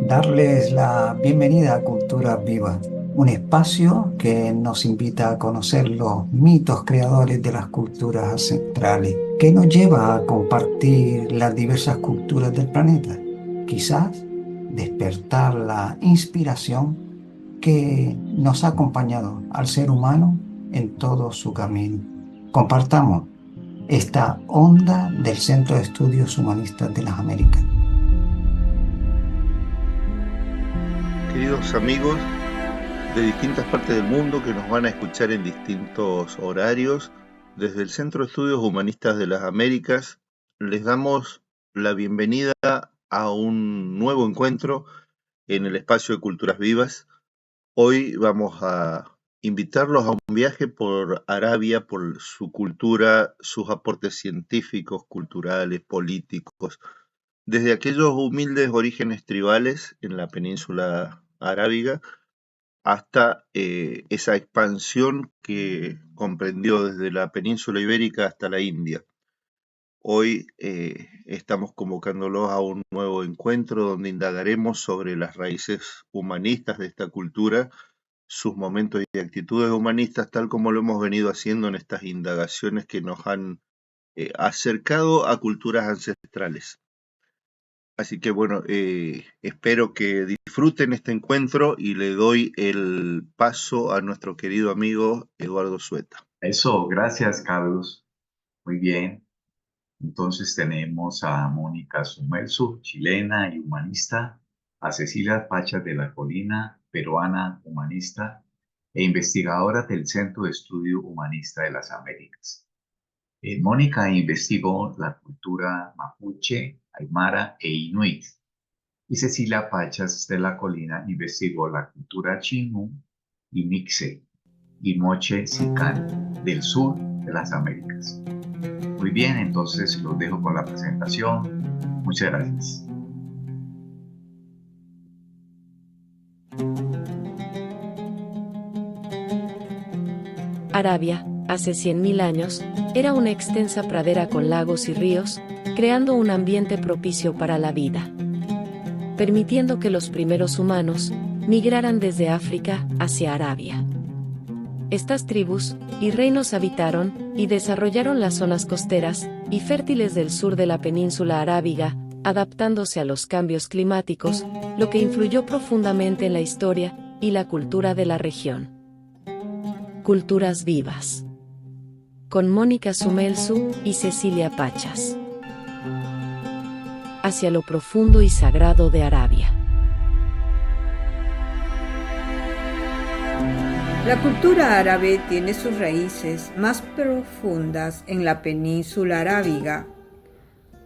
darles la bienvenida a Cultura Viva, un espacio que nos invita a conocer los mitos creadores de las culturas ancestrales, que nos lleva a compartir las diversas culturas del planeta. Quizás despertar la inspiración que nos ha acompañado al ser humano en todo su camino. Compartamos esta onda del Centro de Estudios Humanistas de las Américas. Queridos amigos de distintas partes del mundo que nos van a escuchar en distintos horarios, desde el Centro de Estudios Humanistas de las Américas, les damos la bienvenida a un nuevo encuentro en el espacio de Culturas Vivas. Hoy vamos a invitarlos a un viaje por Arabia, por su cultura, sus aportes científicos, culturales, políticos, desde aquellos humildes orígenes tribales en la península arábiga hasta esa expansión que comprendió desde la península ibérica hasta la India. Hoy estamos convocándolos a un nuevo encuentro donde indagaremos sobre las raíces humanistas de esta cultura, sus momentos y actitudes humanistas, tal como lo hemos venido haciendo en estas indagaciones que nos han acercado a culturas ancestrales. Así que bueno, espero que disfruten este encuentro y le doy el paso a nuestro querido amigo Eduardo Sueta. Eso, gracias, Carlos. Muy bien. Entonces tenemos a Mónica Sumerzu, chilena y humanista, a Cecilia Pachas de la Colina, peruana, humanista e investigadora del Centro de Estudio Humanista de las Américas. Mónica investigó la cultura mapuche, aymara e inuit, y Cecilia Pachas de la Colina investigó la cultura chimú y mixe y moche sican del sur de las Américas. Muy bien, entonces los dejo con la presentación. Muchas gracias. Arabia, hace 100.000 años, era una extensa pradera con lagos y ríos, creando un ambiente propicio para la vida, permitiendo que los primeros humanos migraran desde África hacia Arabia. Estas tribus y reinos habitaron y desarrollaron las zonas costeras y fértiles del sur de la península arábiga, adaptándose a los cambios climáticos, lo que influyó profundamente en la historia y la cultura de la región. Culturas Vivas. Con Mónica Sumerzu y Cecilia Pachas. Hacia lo profundo y sagrado de Arabia. La cultura árabe tiene sus raíces más profundas en la península arábiga,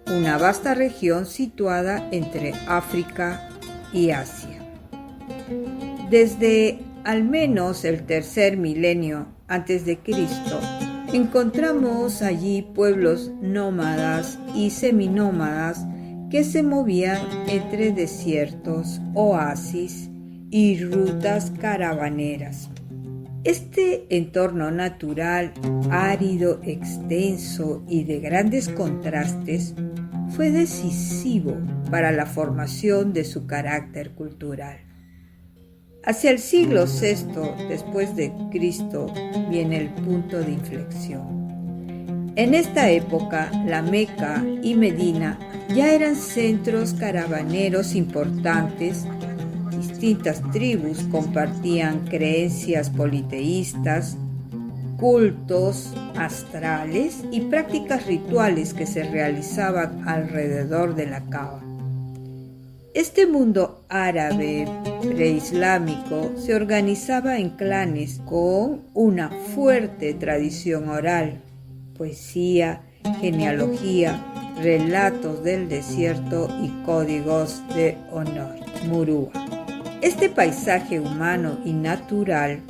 una vasta región situada entre África y Asia. Desde al menos el tercer milenio antes de Cristo, encontramos allí pueblos nómadas y seminómadas que se movían entre desiertos, oasis y rutas caravaneras. Este entorno natural, árido, extenso y de grandes contrastes, fue decisivo para la formación de su carácter cultural. Hacia el siglo VI después de Cristo viene el punto de inflexión. En esta época, la Meca y Medina ya eran centros caravaneros importantes. Distintas tribus compartían creencias politeístas, cultos astrales y prácticas rituales que se realizaban alrededor de la Kaaba. Este mundo árabe preislámico se organizaba en clanes con una fuerte tradición oral, poesía, genealogía, relatos del desierto y códigos de honor, murúa. Este paisaje humano y natural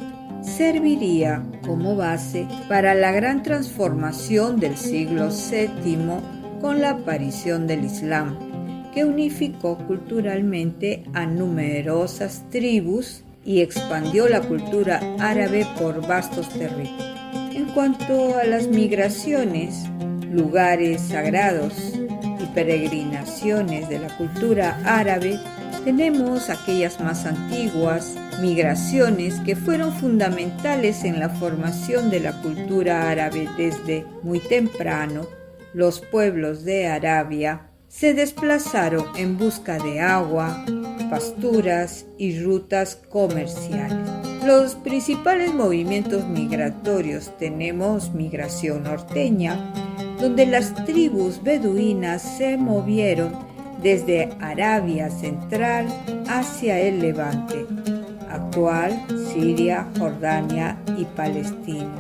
serviría como base para la gran transformación del siglo VII con la aparición del Islam, que unificó culturalmente a numerosas tribus y expandió la cultura árabe por vastos territorios. En cuanto a las migraciones, lugares sagrados y peregrinaciones de la cultura árabe Tenemos aquellas más antiguas, migraciones que fueron fundamentales en la formación de la cultura árabe desde muy temprano. Los pueblos de Arabia se desplazaron en busca de agua, pasturas y rutas comerciales. Los principales movimientos migratorios tenemos migración norteña, donde las tribus beduinas se movieron desde Arabia Central hacia el Levante, actual Siria, Jordania y Palestina,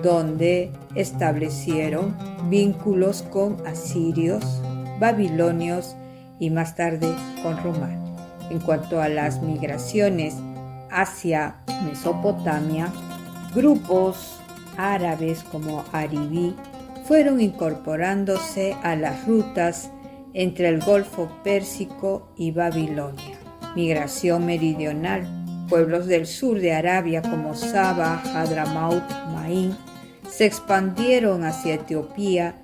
donde establecieron vínculos con asirios, babilonios y más tarde con romanos. En cuanto a las migraciones hacia Mesopotamia, grupos árabes como Aribí fueron incorporándose a las rutas entre el Golfo Pérsico y Babilonia. Migración meridional. Pueblos del sur de Arabia como Saba, Hadramaut, Maín se expandieron hacia Etiopía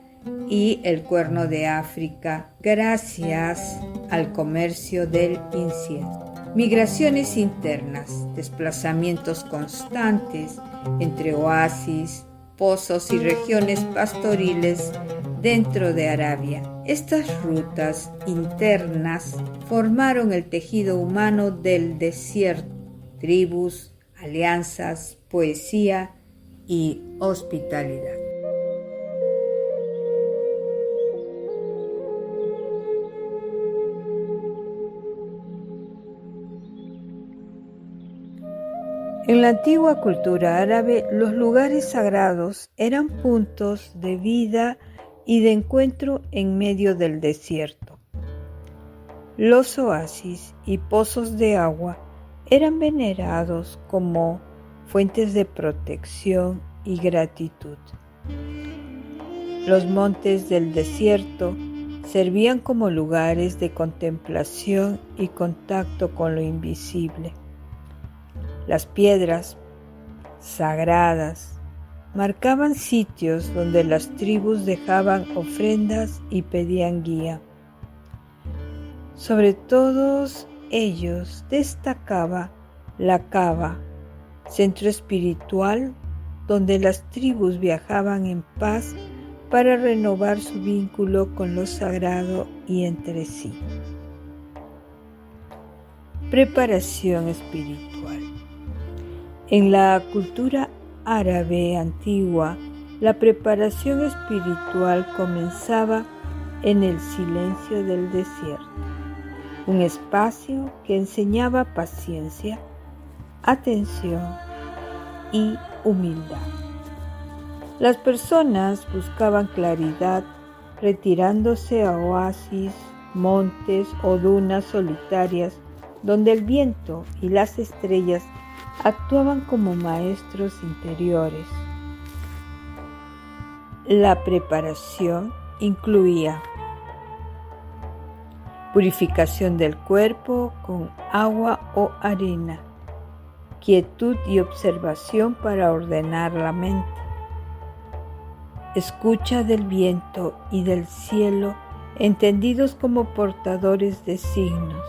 y el Cuerno de África gracias al comercio del incienso. Migraciones internas, desplazamientos constantes entre oasis, pozos y regiones pastoriles dentro de Arabia. Estas rutas internas formaron el tejido humano del desierto, tribus, alianzas, poesía y hospitalidad. En la antigua cultura árabe, los lugares sagrados eran puntos de vida y de encuentro en medio del desierto. Los oasis y pozos de agua eran venerados como fuentes de protección y gratitud. Los montes del desierto servían como lugares de contemplación y contacto con lo invisible. Las piedras sagradas marcaban sitios donde las tribus dejaban ofrendas y pedían guía. Sobre todos ellos destacaba la Kaaba, centro espiritual donde las tribus viajaban en paz para renovar su vínculo con lo sagrado y entre sí. Preparación espiritual. En la cultura árabe antigua, la preparación espiritual comenzaba en el silencio del desierto, un espacio que enseñaba paciencia, atención y humildad. Las personas buscaban claridad retirándose a oasis, montes o dunas solitarias donde el viento y las estrellas actuaban como maestros interiores. La preparación incluía purificación del cuerpo con agua o arena, quietud y observación para ordenar la mente, escucha del viento y del cielo entendidos como portadores de signos,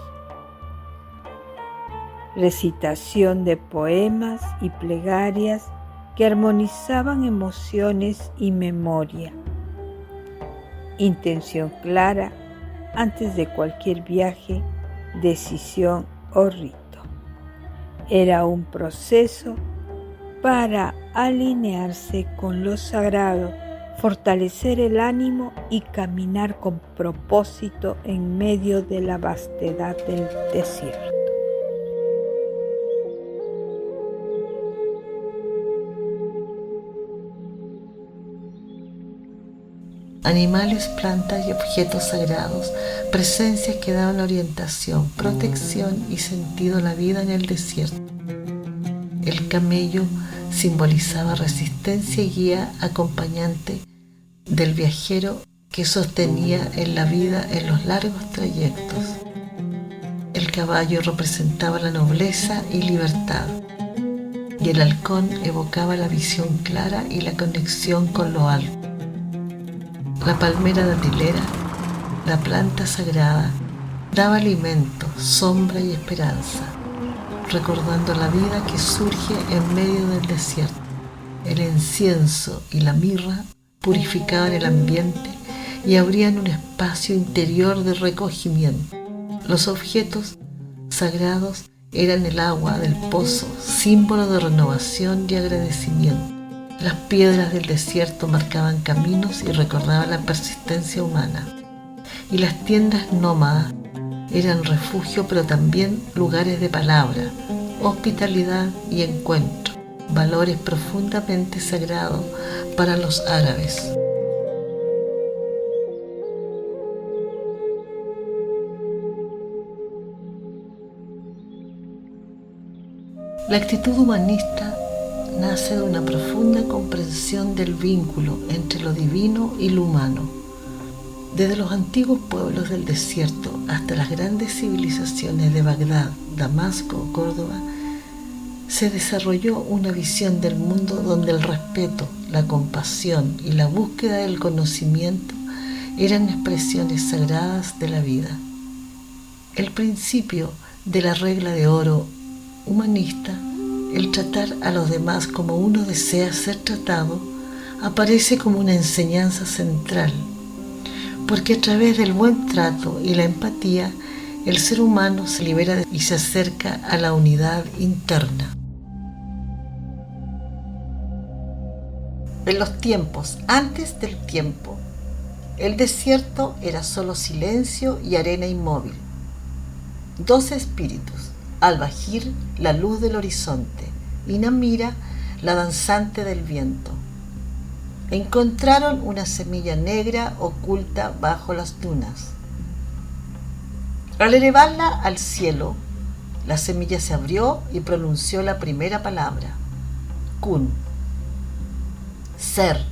recitación de poemas y plegarias que armonizaban emociones y memoria, intención clara antes de cualquier viaje, decisión o rito. Era un proceso para alinearse con lo sagrado, fortalecer el ánimo y caminar con propósito en medio de la vastedad del desierto. Animales, plantas y objetos sagrados, presencias que daban orientación, protección y sentido a la vida en el desierto. El camello simbolizaba resistencia y guía acompañante del viajero que sostenía en la vida en los largos trayectos. El caballo representaba la nobleza y libertad, y el halcón evocaba la visión clara y la conexión con lo alto. La palmera datilera, la planta sagrada, Daba alimento, sombra y esperanza, recordando la vida que surge en medio del desierto. El incienso y la mirra purificaban el ambiente y abrían un espacio interior de recogimiento. Los objetos sagrados eran el agua del pozo, símbolo de renovación y agradecimiento. Las piedras del desierto marcaban caminos y recordaban la persistencia humana. Y las tiendas nómadas eran refugio, pero también lugares de palabra, hospitalidad y encuentro, valores profundamente sagrados para los árabes. La actitud humanista nace de una profunda comprensión del vínculo entre lo divino y lo humano. Desde los antiguos pueblos del desierto hasta las grandes civilizaciones de Bagdad, Damasco o Córdoba, se desarrolló una visión del mundo donde el respeto, la compasión y la búsqueda del conocimiento eran expresiones sagradas de la vida. El principio de la regla de oro humanista, el tratar a los demás como uno desea ser tratado, aparece como una enseñanza central, porque a través del buen trato y la empatía, el ser humano se libera y se acerca a la unidad interna. En los tiempos antes del tiempo, el desierto era solo silencio y arena inmóvil. Dos espíritus, Al-Bahir, la luz del horizonte, y Namira, la danzante del viento, encontraron una semilla negra oculta bajo las dunas. Al elevarla al cielo, la semilla se abrió y pronunció la primera palabra, Kun, ser.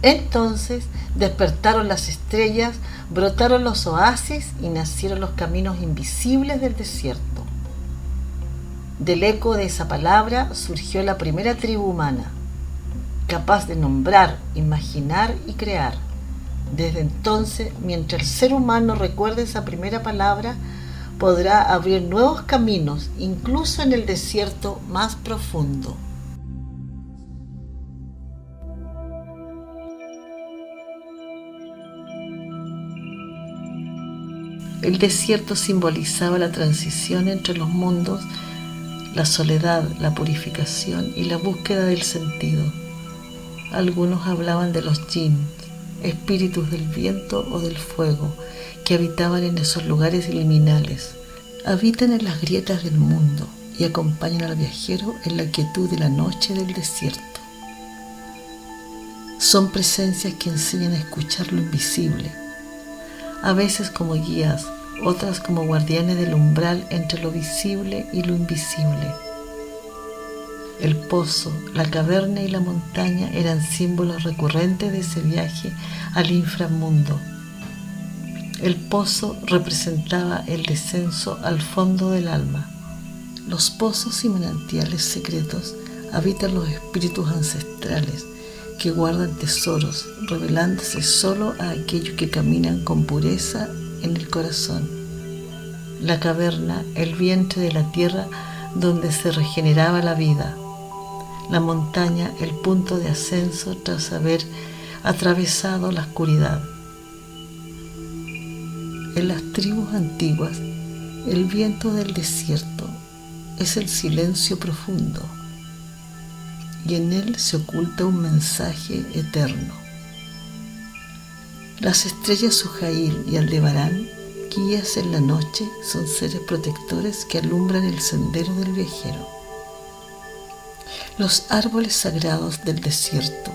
Entonces despertaron las estrellas, brotaron los oasis y nacieron los caminos invisibles del desierto. Del eco de esa palabra surgió la primera tribu humana, capaz de nombrar, imaginar y crear. Desde entonces, mientras el ser humano recuerde esa primera palabra, podrá abrir nuevos caminos, incluso en el desierto más profundo. El desierto simbolizaba la transición entre los mundos, la soledad, la purificación y la búsqueda del sentido. Algunos hablaban de los jinns, espíritus del viento o del fuego, que habitaban en esos lugares liminales. Habitan en las grietas del mundo y acompañan al viajero en la quietud de la noche del desierto. Son presencias que enseñan a escuchar lo invisible, a veces como guías, otras como guardianes del umbral entre lo visible y lo invisible. El pozo, la caverna y la montaña eran símbolos recurrentes de ese viaje al inframundo. El pozo representaba el descenso al fondo del alma. Los pozos y manantiales secretos habitan los espíritus ancestrales que guardan tesoros, revelándose solo a aquellos que caminan con pureza en el corazón. La caverna, el vientre de la tierra donde se regeneraba la vida. La montaña, el punto de ascenso tras haber atravesado la oscuridad. En las tribus antiguas, el viento del desierto es el silencio profundo y en él se oculta un mensaje eterno. Las estrellas Sujail y Aldebarán, guías en la noche, son seres protectores que alumbran el sendero del viajero. Los árboles sagrados del desierto,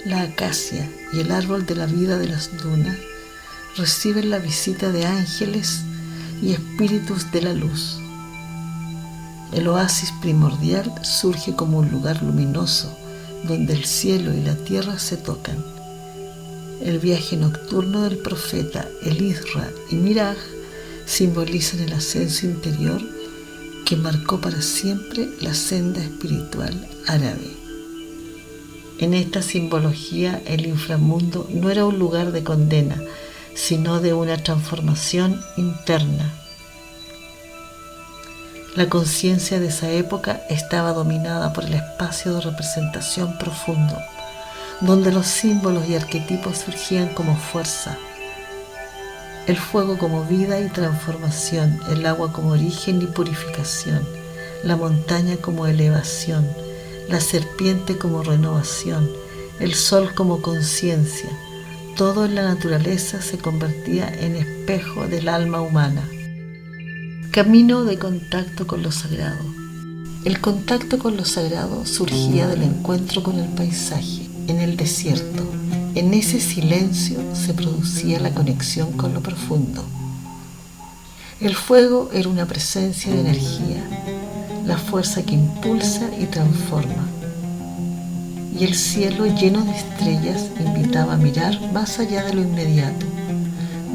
la acacia y el árbol de la vida de las dunas, reciben la visita de ángeles y espíritus de la luz. El oasis primordial surge como un lugar luminoso donde el cielo y la tierra se tocan. El viaje nocturno del profeta, el Isra y Miraj simbolizan el ascenso interior que marcó para siempre la senda espiritual árabe. En esta simbología, el inframundo no era un lugar de condena, sino de una transformación interna. La conciencia de esa época estaba dominada por el espacio de representación profundo, donde los símbolos y arquetipos surgían como fuerza. El fuego como vida y transformación, el agua como origen y purificación, la montaña como elevación, la serpiente como renovación, el sol como conciencia. Todo en la naturaleza se convertía en espejo del alma humana. Camino de contacto con lo sagrado. El contacto con lo sagrado surgía del encuentro con el paisaje, en el desierto. En ese silencio se producía la conexión con lo profundo. El fuego era una presencia de energía, la fuerza que impulsa y transforma. Y el cielo lleno de estrellas invitaba a mirar más allá de lo inmediato,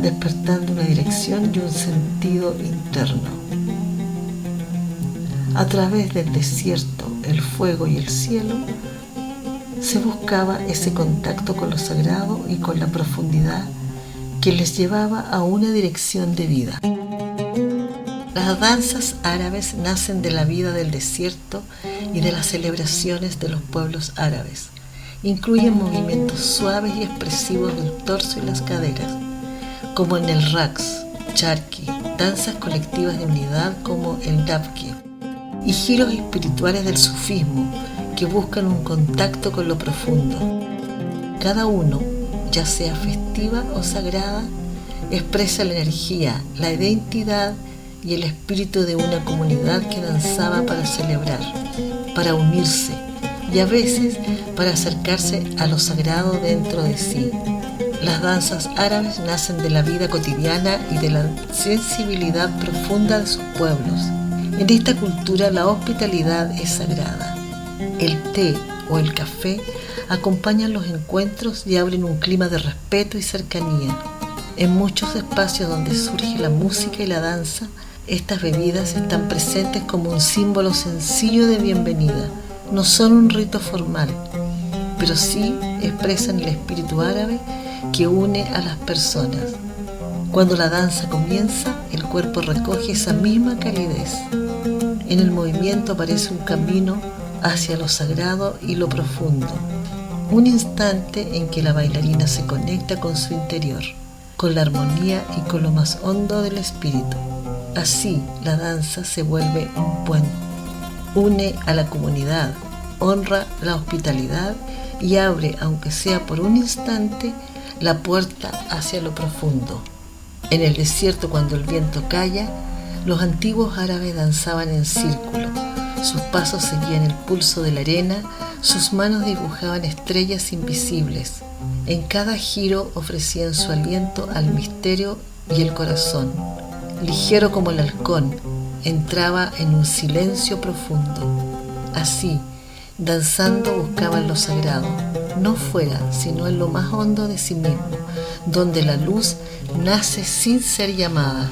despertando una dirección y un sentido interno. A través del desierto, el fuego y el cielo, se buscaba ese contacto con lo sagrado y con la profundidad que les llevaba a una dirección de vida. Las danzas árabes nacen de la vida del desierto y de las celebraciones de los pueblos árabes. Incluyen movimientos suaves y expresivos del torso y las caderas, como en el raqs, charqui, danzas colectivas de unidad como el dabki, y giros espirituales del sufismo que buscan un contacto con lo profundo. Cada uno, ya sea festiva o sagrada, expresa la energía, la identidad y el espíritu de una comunidad que danzaba para celebrar, para unirse y a veces para acercarse a lo sagrado dentro de sí. Las danzas árabes nacen de la vida cotidiana y de la sensibilidad profunda de sus pueblos. En esta cultura la hospitalidad es sagrada. El té o el café acompañan los encuentros y abren un clima de respeto y cercanía. En muchos espacios donde surge la música y la danza, estas bebidas están presentes como un símbolo sencillo de bienvenida. No son un rito formal, pero sí expresan el espíritu árabe que une a las personas. Cuando la danza comienza, el cuerpo recoge esa misma calidez. En el movimiento aparece un camino hacia lo sagrado y lo profundo. Un instante en que la bailarina se conecta con su interior, con la armonía y con lo más hondo del espíritu. Así, la danza se vuelve un puente. Une a la comunidad, honra la hospitalidad y abre, aunque sea por un instante, la puerta hacia lo profundo. En el desierto, cuando el viento calla, los antiguos árabes danzaban en círculo. Sus pasos seguían el pulso de la arena, sus manos dibujaban estrellas invisibles. En cada giro ofrecían su aliento al misterio y el corazón. Ligero como el halcón, entraba en un silencio profundo. Así, danzando buscaban lo sagrado, no fuera, sino en lo más hondo de sí mismo, donde la luz nace sin ser llamada.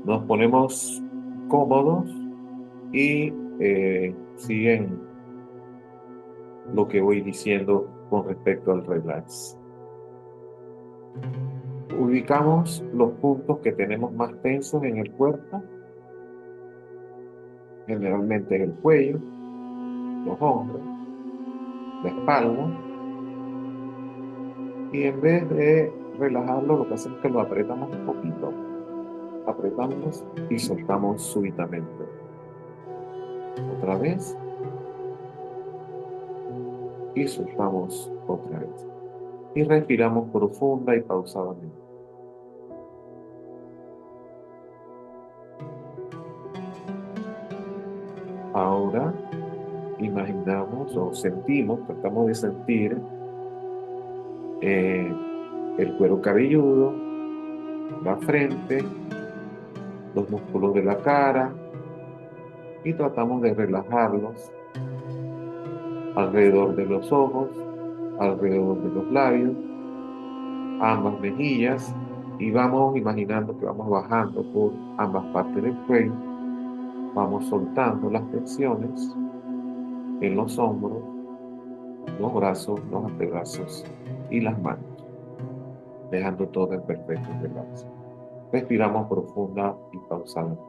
Nos ponemos cómodos y siguen lo que voy diciendo con respecto al relax. Ubicamos los puntos que tenemos más tensos en el cuerpo, generalmente en el cuello, los hombros, la espalda, y en vez de relajarlo, lo que hacemos es que lo apretamos un poquito. Apretamos y soltamos súbitamente. Otra vez. Y soltamos otra vez. Y respiramos profunda y pausadamente. Ahora imaginamos o sentimos, tratamos de sentir el cuero cabelludo, la frente, los músculos de la cara y tratamos de relajarlos alrededor de los ojos, alrededor de los labios ambas mejillas y vamos imaginando que vamos bajando por ambas partes del cuello. Vamos soltando las tensiones en los hombros, los brazos, los antebrazos y las manos, dejando todo en perfecto relax. Respiramos profunda y pausadamente.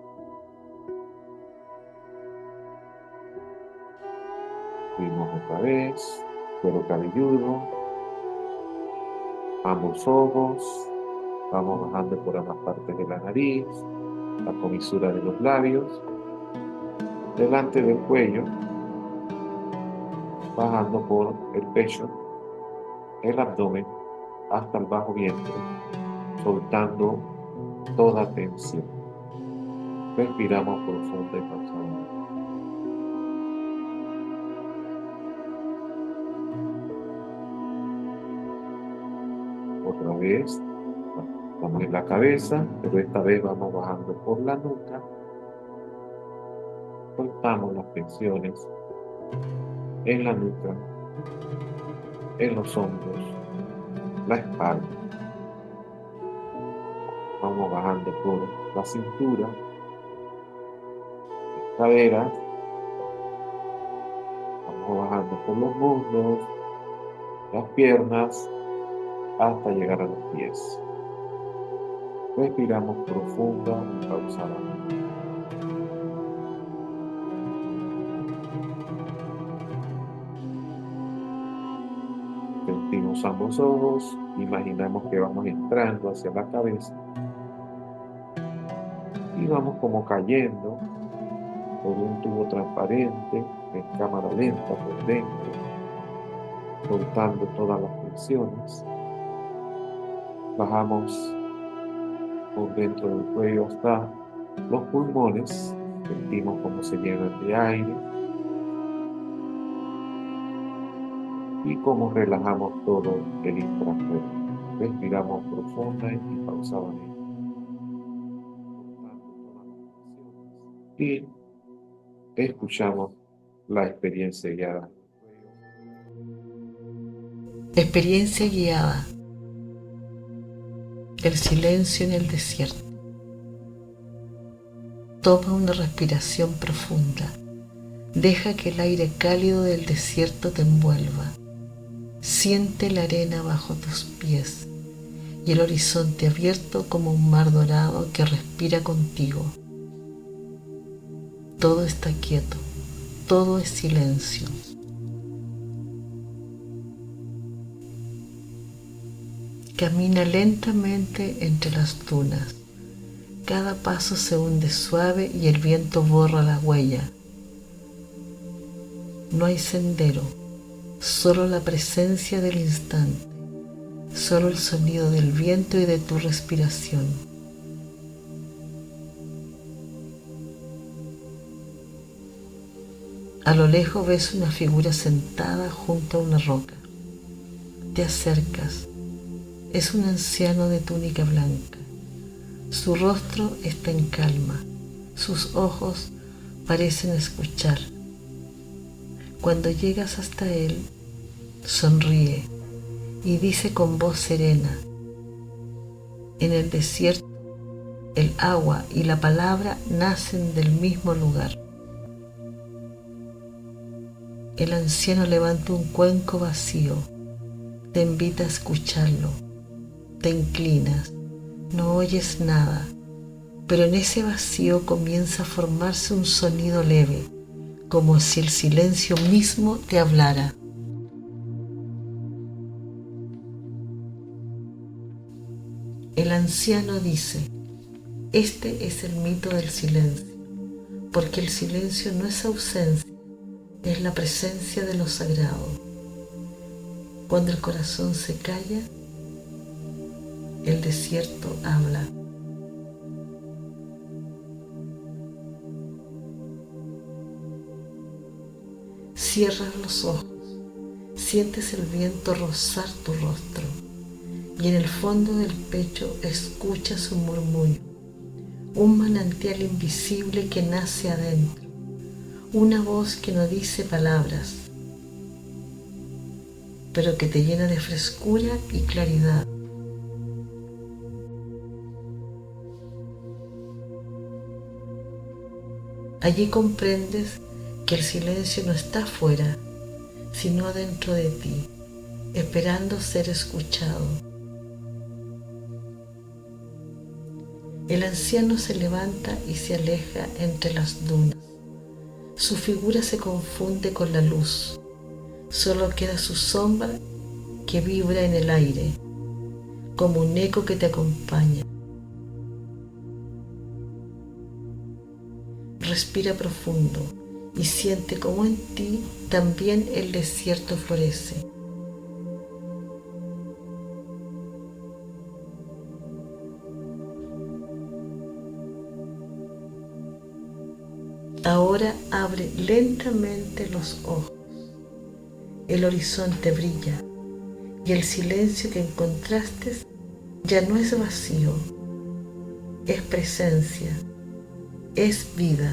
Subimos otra vez, cuero cabelludo, ambos ojos, vamos bajando por ambas partes de la nariz, la comisura de los labios, delante del cuello, bajando por el pecho, el abdomen, hasta el bajo vientre, soltando toda tensión. Respiramos profunda y pausadamente. Otra vez, estamos en la cabeza, pero esta vez vamos bajando por la nuca. Soltamos las tensiones en la nuca, en los hombros, la espalda. Vamos bajando por la cintura, las caderas. Vamos bajando por los muslos, las piernas, hasta llegar a los pies. Respiramos profunda y pausadamente. Sentimos ambos ojos, imaginamos que vamos entrando hacia la cabeza y vamos como cayendo por un tubo transparente en cámara lenta por dentro, soltando todas las tensiones. Bajamos por dentro del cuello hasta los pulmones, sentimos cómo se llenan de aire y cómo relajamos todo el intracuerpo. Respiramos profunda y pausadamente. Y escuchamos la experiencia guiada. Experiencia guiada. El silencio en el desierto. Toma una respiración profunda. Deja que el aire cálido del desierto te envuelva. Siente la arena bajo tus pies y el horizonte abierto como un mar dorado que respira contigo. Todo está quieto, todo es silencio. Camina lentamente entre las dunas. Cada paso se hunde suave y el viento borra la huella. No hay sendero, solo la presencia del instante, solo el sonido del viento y de tu respiración. A lo lejos ves una figura sentada junto a una roca. Te acercas. Es un anciano de túnica blanca. Su rostro está en calma. Sus ojos parecen escuchar. Cuando llegas hasta él, sonríe y dice con voz serena: en el desierto, el agua y la palabra nacen del mismo lugar. El anciano levanta un cuenco vacío, te invita a escucharlo. Te inclinas, no oyes nada, pero en ese vacío comienza a formarse un sonido leve, como si el silencio mismo te hablara. El anciano dice: este es el mito del silencio, porque el silencio no es ausencia, es la presencia de lo sagrado. Cuando el corazón se calla, el desierto habla. Cierras los ojos, sientes el viento rozar tu rostro y en el fondo del pecho escuchas un murmullo, un manantial invisible que nace adentro, una voz que no dice palabras, pero que te llena de frescura y claridad. Allí comprendes que el silencio no está afuera, sino dentro de ti, esperando ser escuchado. El anciano se levanta y se aleja entre las dunas. Su figura se confunde con la luz. Solo queda su sombra que vibra en el aire, como un eco que te acompaña. Respira profundo y siente cómo en ti también el desierto florece. Ahora abre lentamente los ojos. El horizonte brilla y el silencio que encontraste ya no es vacío, es presencia, es vida.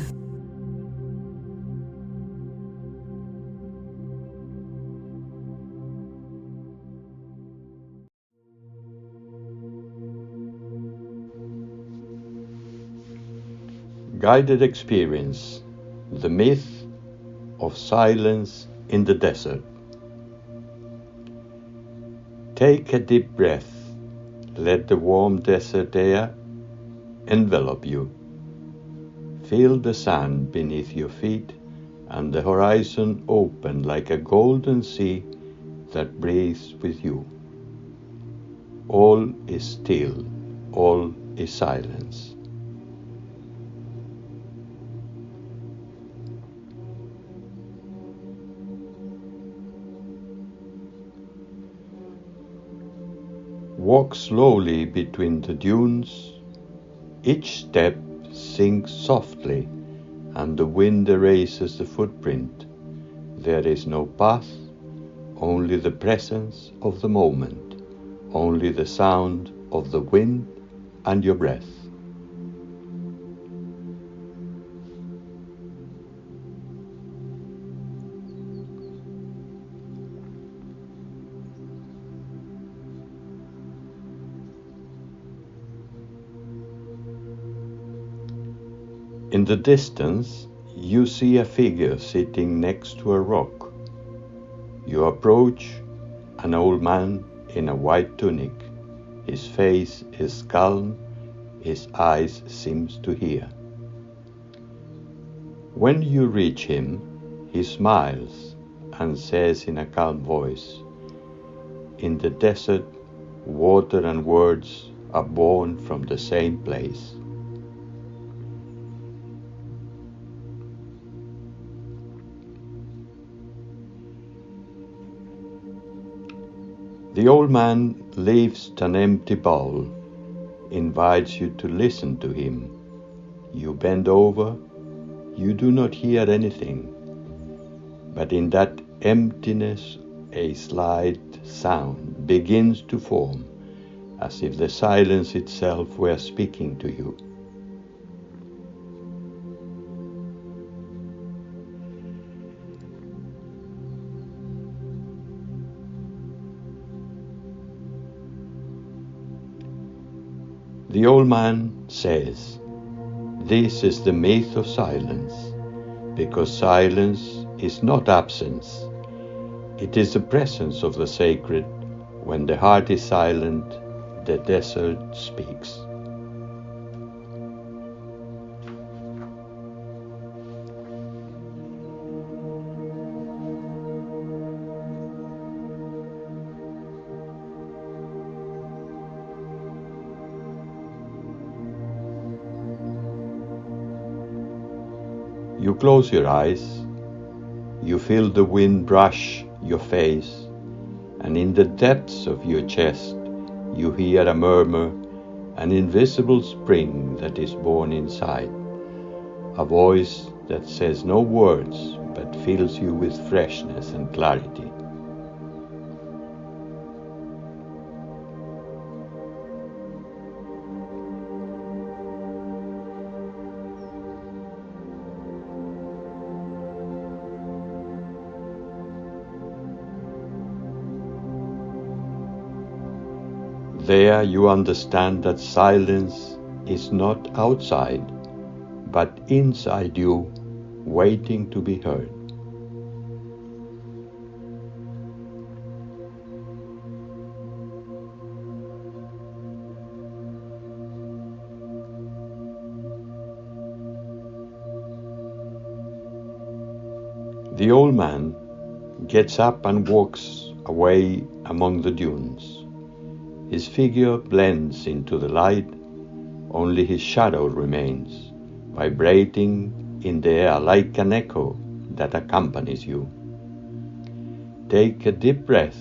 Guided Experience, the myth of silence in the desert. Take a deep breath. Let the warm desert air envelop you. Feel the sand beneath your feet and the horizon open like a golden sea that breathes with you. All is still, all is silence. Walk slowly between the dunes. Each step sinks softly, and the wind erases the footprint. There is no path, only the presence of the moment, only the sound of the wind and your breath. In the distance, you see a figure sitting next to a rock. You approach an old man in a white tunic. His face is calm, his eyes seem to hear. When you reach him, he smiles and says in a calm voice, "In the desert, water and words are born from the same place." The old man lifts an empty bowl, invites you to listen to him. You bend over, you do not hear anything, but in that emptiness a slight sound begins to form, as if the silence itself were speaking to you. The old man says, "This is the myth of silence, because silence is not absence. It is the presence of the sacred. When the heart is silent, the desert speaks." You close your eyes, you feel the wind brush your face, and in the depths of your chest you hear a murmur, an invisible spring that is born inside, a voice that says no words but fills you with freshness and clarity. There you understand that silence is not outside, but inside you, waiting to be heard. The old man gets up and walks away among the dunes. His figure blends into the light, only his shadow remains, vibrating in the air like an echo that accompanies you. Take a deep breath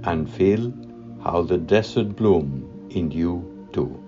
and feel how the desert blooms in you too.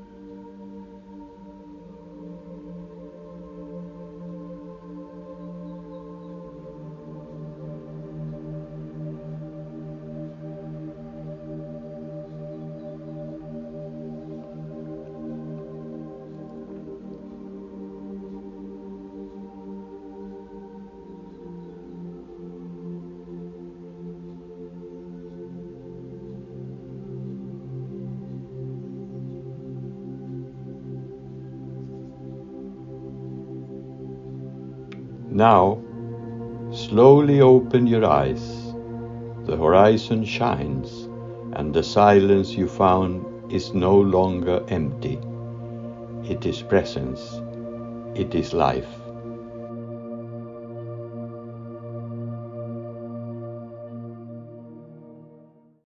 Now, slowly open your eyes. The horizon shines, and the silence you found is no longer empty. It is presence. It is life.